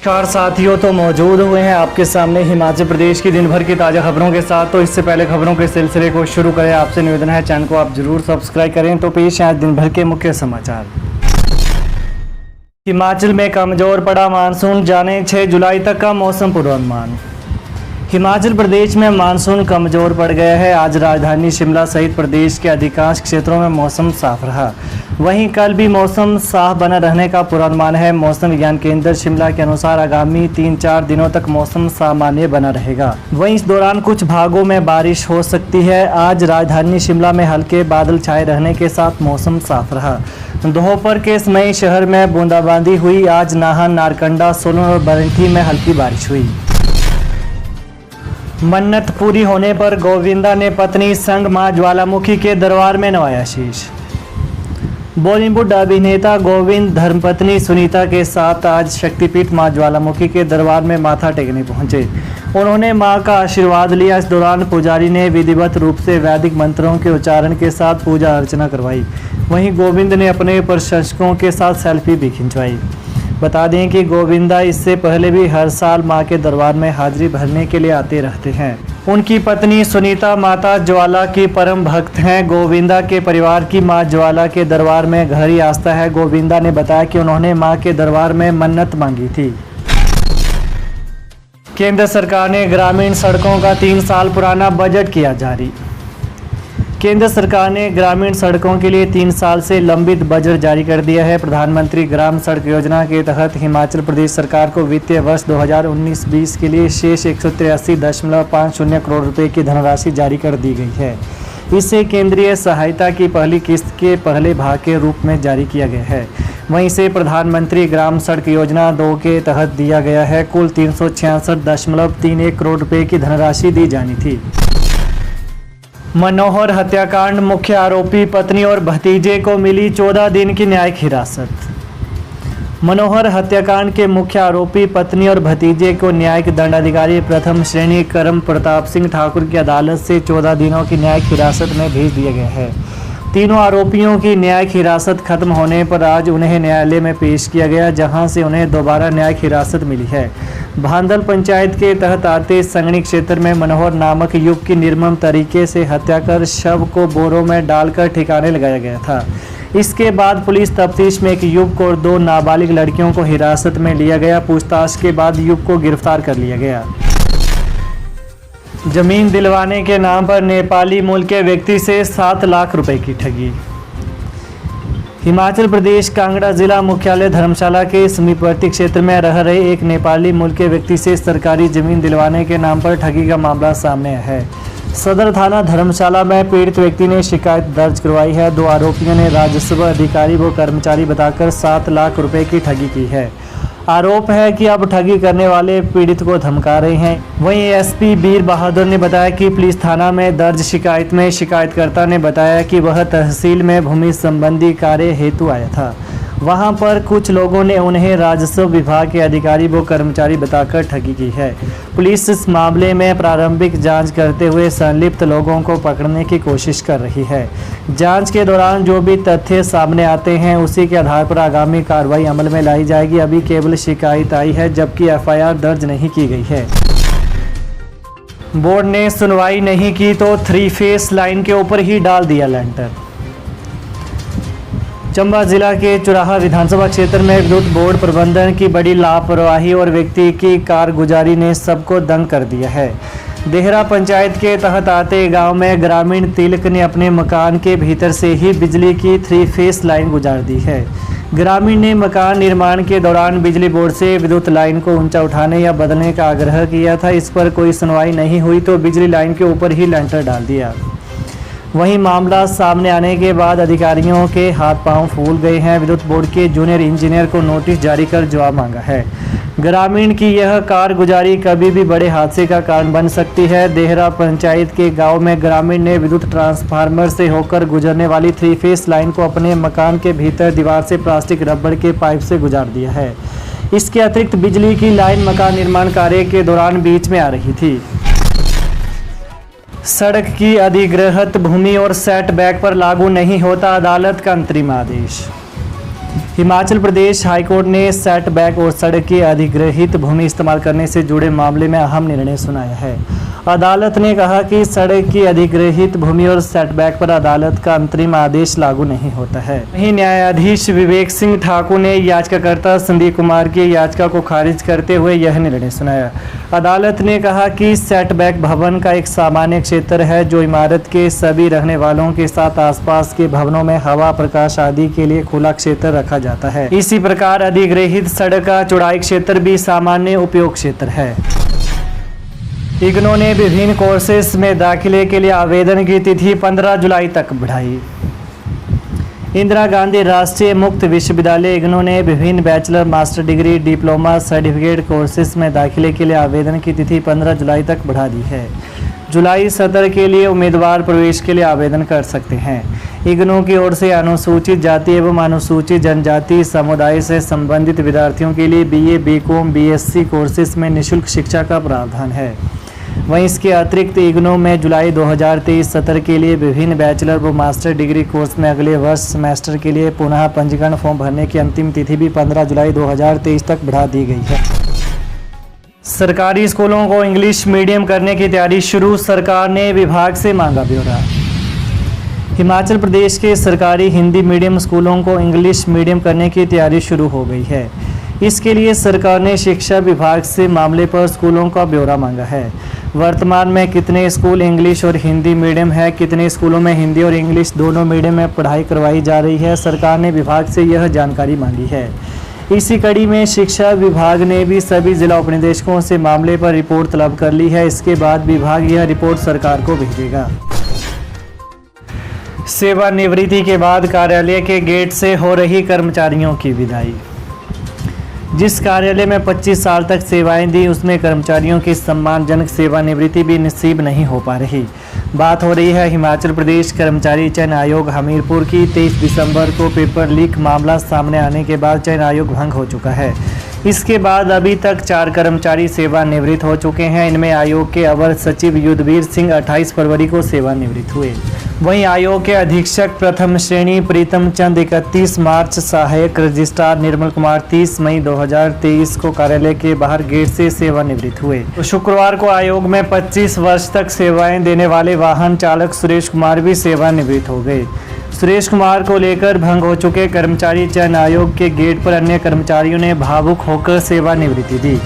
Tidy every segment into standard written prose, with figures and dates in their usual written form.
नमस्कार साथियों, तो मौजूद हुए हैं आपके सामने हिमाचल प्रदेश की दिन भर की ताज़ा खबरों के साथ। तो इससे पहले खबरों के सिलसिले को शुरू करें, आपसे निवेदन है चैनल को आप जरूर सब्सक्राइब करें। तो पेश है आज दिन भर के मुख्य समाचार। हिमाचल में कमजोर पड़ा मानसून, जाने 6 जुलाई तक का मौसम पूर्वानुमान। हिमाचल प्रदेश में मानसून कमजोर पड़ गया है। आज राजधानी शिमला सहित प्रदेश के अधिकांश क्षेत्रों में मौसम साफ रहा। वहीं कल भी मौसम साफ बना रहने का पूर्वानुमान है। मौसम विज्ञान केंद्र शिमला के अनुसार आगामी 3-4 दिनों तक मौसम सामान्य बना रहेगा। वहीं इस दौरान कुछ भागों में बारिश हो सकती है। आज राजधानी शिमला में हल्के बादल छाए रहने के साथ मौसम साफ रहा। दोपहर के समय शहर में बूंदाबांदी हुई। आज नाहन, नारकंडा, सोलन और बरठी में हल्की बारिश हुई। मन्नत पूरी होने पर गोविंदा ने पत्नी संग मां ज्वालामुखी के दरबार में नवाया शीश। बॉलीवुड अभिनेता गोविंद धर्मपत्नी सुनीता के साथ आज शक्तिपीठ मां ज्वालामुखी के दरबार में माथा टेकने पहुंचे। उन्होंने मां का आशीर्वाद लिया। इस दौरान पुजारी ने विधिवत रूप से वैदिक मंत्रों के उच्चारण के साथ पूजा अर्चना करवाई। वहीं गोविंद ने अपने प्रशंसकों के साथ सेल्फी भी खिंचवाई। बता दें कि गोविंदा इससे पहले भी हर साल मां के दरबार में हाजिरी भरने के लिए आते रहते हैं। उनकी पत्नी सुनीता माता ज्वाला की परम भक्त हैं। गोविंदा के परिवार की मां ज्वाला के दरबार में गहरी आस्था है। गोविंदा ने बताया कि उन्होंने मां के दरबार में मन्नत मांगी थी। केंद्र सरकार ने ग्रामीण सड़कों का 3 साल पुराना बजट किया जारी। केंद्र सरकार ने ग्रामीण सड़कों के लिए 3 साल से लंबित बजट जारी कर दिया है। प्रधानमंत्री ग्राम सड़क योजना के तहत हिमाचल प्रदेश सरकार को वित्तीय वर्ष 2019-20 के लिए शेष 183.50 करोड़ रुपए की धनराशि जारी कर दी गई है। इसे केंद्रीय सहायता की पहली किस्त के पहले भाग के रूप में जारी किया गया है। वहीं से प्रधानमंत्री ग्राम सड़क योजना 2 के तहत दिया गया है। कुल 366.31 करोड़ रुपए की धनराशि दी जानी थी। मनोहर हत्याकांड मुख्य आरोपी पत्नी और भतीजे को मिली 14 दिन की न्यायिक हिरासत। मनोहर हत्याकांड के मुख्य आरोपी पत्नी और भतीजे को न्यायिक दंडाधिकारी प्रथम श्रेणी करम प्रताप सिंह ठाकुर की अदालत से 14 दिनों की न्यायिक हिरासत में भेज दिया गया है। तीनों आरोपियों की न्यायिक हिरासत खत्म होने पर आज उन्हें न्यायालय में पेश किया गया, जहां से उन्हें दोबारा न्यायिक हिरासत मिली है। भांदल पंचायत के तहत आते संगणी क्षेत्र में मनोहर नामक युवक की निर्मम तरीके से हत्या कर शव को बोरों में डालकर ठिकाने लगाया गया था। इसके बाद पुलिस तफ्तीश में एक युवक और 2 नाबालिग लड़कियों को हिरासत में लिया गया। पूछताछ के बाद युवक को गिरफ्तार कर लिया गया। जमीन दिलवाने के नाम पर नेपाली मूल के व्यक्ति से 7 लाख रुपए की ठगी। हिमाचल प्रदेश कांगड़ा जिला मुख्यालय धर्मशाला के समीपवर्ती क्षेत्र में रह रहे एक नेपाली मूल के व्यक्ति से सरकारी जमीन दिलवाने के नाम पर ठगी का मामला सामने आया है। सदर थाना धर्मशाला में पीड़ित व्यक्ति ने शिकायत दर्ज करवाई है। 2 आरोपियों ने राजस्व अधिकारी व कर्मचारी बताकर 7 लाख रुपए की ठगी की है। आरोप है कि अब ठगी करने वाले पीड़ित को धमका रहे हैं। वहीं एसपी बीर बहादुर ने बताया कि पुलिस थाना में दर्ज शिकायत में शिकायतकर्ता ने बताया कि वह तहसील में भूमि संबंधी कार्य हेतु आया था। वहां पर कुछ लोगों ने उन्हें राजस्व विभाग के अधिकारी व कर्मचारी बताकर ठगी की है। पुलिस इस मामले में प्रारंभिक जांच करते हुए संलिप्त लोगों को पकड़ने की कोशिश कर रही है। जांच के दौरान जो भी तथ्य सामने आते हैं उसी के आधार पर आगामी कार्रवाई अमल में लाई जाएगी। अभी केवल शिकायत आई है, जबकि एफआईआर दर्ज नहीं की गई है। बोर्ड ने सुनवाई नहीं की तो 3 फेस लाइन के ऊपर ही डाल दिया लेंटर। चंबा जिला के चुराहा विधानसभा क्षेत्र में विद्युत बोर्ड प्रबंधन की बड़ी लापरवाही और व्यक्ति की कारगुजारी ने सबको दंग कर दिया है। देहरा पंचायत के तहत आते गांव में ग्रामीण तिलक ने अपने मकान के भीतर से ही बिजली की 3 फेस लाइन गुजार दी है। ग्रामीण ने मकान निर्माण के दौरान बिजली बोर्ड से विद्युत लाइन को ऊंचा उठाने या बदलने का आग्रह किया था। इस पर कोई सुनवाई नहीं हुई तो बिजली लाइन के ऊपर ही लेंटर डाल दिया। वहीं मामला सामने आने के बाद अधिकारियों के हाथ पांव फूल गए हैं। विद्युत बोर्ड के जूनियर इंजीनियर को नोटिस जारी कर जवाब मांगा है। ग्रामीण की यह कारगुजारी कभी भी बड़े हादसे का कारण बन सकती है। देहरा पंचायत के गांव में ग्रामीण ने विद्युत ट्रांसफार्मर से होकर गुजरने वाली 3 फेस लाइन को अपने मकान के भीतर दीवार से प्लास्टिक रबड़ के पाइप से गुजार दिया है। इसके अतिरिक्त बिजली की लाइन मकान निर्माण कार्य के दौरान बीच में आ रही थी। सड़क की अधिग्रहित भूमि और सेटबैक पर लागू नहीं होता अदालत का अंतरिम आदेश। हिमाचल प्रदेश हाईकोर्ट ने सेटबैक और सड़क की अधिग्रहित भूमि इस्तेमाल करने से जुड़े मामले में अहम निर्णय सुनाया है। अदालत ने कहा कि सड़क की अधिग्रहित भूमि और सेटबैक पर अदालत का अंतरिम आदेश लागू नहीं होता है। वहीं न्यायाधीश विवेक सिंह ठाकुर ने याचिकाकर्ता संदीप कुमार की याचिका को खारिज करते हुए यह निर्णय सुनाया। अदालत ने कहा कि सेटबैक भवन का एक सामान्य क्षेत्र है जो इमारत के सभी रहने वालों के साथ आसपास के भवनों में हवा, प्रकाश आदि के लिए खुला क्षेत्र रखा जाता है। इसी प्रकार अधिग्रहित सड़क का चौड़ाई क्षेत्र भी सामान्य उपयोग क्षेत्र है। इग्नू ने विभिन्न कोर्सेस में दाखिले के लिए आवेदन की तिथि 15 जुलाई तक बढ़ाई। इंदिरा गांधी राष्ट्रीय मुक्त विश्वविद्यालय इग्नू ने विभिन्न bachelor, master degree, diploma, certificate courses में दाखिले के लिए आवेदन की तिथि 15 जुलाई तक बढ़ा दी है। जुलाई सत्र के लिए उम्मीदवार प्रवेश के लिए आवेदन कर सकते हैं। इग्नू की ओर से अनुसूचित जाति एवं अनुसूचित जनजाति समुदाय से संबंधित विद्यार्थियों के लिए बीए, बीकॉम, बीएससी कोर्सेज में निःशुल्क शिक्षा का प्रावधान है। वहीं इसके अतिरिक्त इग्नू में जुलाई 2023 सत्र के लिए विभिन्न बैचलर व मास्टर डिग्री कोर्स में अगले वर्ष सेमेस्टर के लिए पुनः पंजीकरण फॉर्म भरने की अंतिम तिथि भी 15 जुलाई 2023 तक बढ़ा दी गई है। सरकारी स्कूलों को इंग्लिश मीडियम करने की तैयारी शुरू, सरकार ने विभाग से मांगा ब्यौरा। हिमाचल प्रदेश के सरकारी हिंदी मीडियम स्कूलों को इंग्लिश मीडियम करने की तैयारी शुरू हो गई है। इसके लिए सरकार ने शिक्षा विभाग से मामले पर स्कूलों का ब्यौरा मांगा है। वर्तमान में कितने स्कूल इंग्लिश और हिंदी मीडियम है, कितने स्कूलों में हिंदी और इंग्लिश दोनों मीडियम में पढ़ाई करवाई जा रही है, सरकार ने विभाग से यह जानकारी मांगी है। इसी कड़ी में शिक्षा विभाग ने भी सभी जिला उपनिदेशकों से मामले पर रिपोर्ट तलब कर ली है। इसके बाद विभाग यह रिपोर्ट सरकार को भेजेगा। सेवानिवृत्ति के बाद कार्यालय के गेट से हो रही कर्मचारियों की विदाई। जिस कार्यालय में 25 साल तक सेवाएं दी उसमें कर्मचारियों की सम्मानजनक सेवानिवृत्ति भी नसीब नहीं हो पा रही। बात हो रही है हिमाचल प्रदेश कर्मचारी चयन आयोग हमीरपुर की। 23 दिसंबर को पेपर लीक मामला सामने आने के बाद चयन आयोग भंग हो चुका है। इसके बाद अभी तक 4 कर्मचारी सेवानिवृत्त हो चुके हैं। इनमें आयोग के अवर सचिव युद्धवीर सिंह 28 फरवरी को सेवानिवृत्त हुए। वहीं आयोग के अधीक्षक प्रथम श्रेणी प्रीतम चंद 31 मार्च, सहायक रजिस्ट्रार निर्मल कुमार 30 मई 2023 को कार्यालय के बाहर गेट से सेवानिवृत्त हुए। तो शुक्रवार को आयोग में 25 वर्ष तक सेवाएं देने वाले वाहन चालक सुरेश कुमार भी सेवानिवृत्त हो गए। सुरेश कुमार को लेकर भंग हो चुके कर्मचारी चयन आयोग के गेट पर अन्य कर्मचारियों ने भावुक होकर सेवानिवृत्ति दी।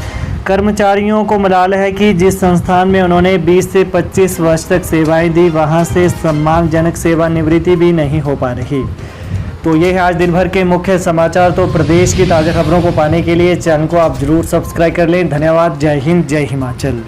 कर्मचारियों को मलाल है कि जिस संस्थान में उन्होंने 20 से 25 वर्ष तक सेवाएं दी वहां से सम्मानजनक सेवानिवृत्ति भी नहीं हो पा रही। तो ये है आज दिन भर के मुख्य समाचार। तो प्रदेश की ताज़ा खबरों को पाने के लिए चैनल को आप जरूर सब्सक्राइब कर लें। धन्यवाद। जय हिंद, जय हिमाचल।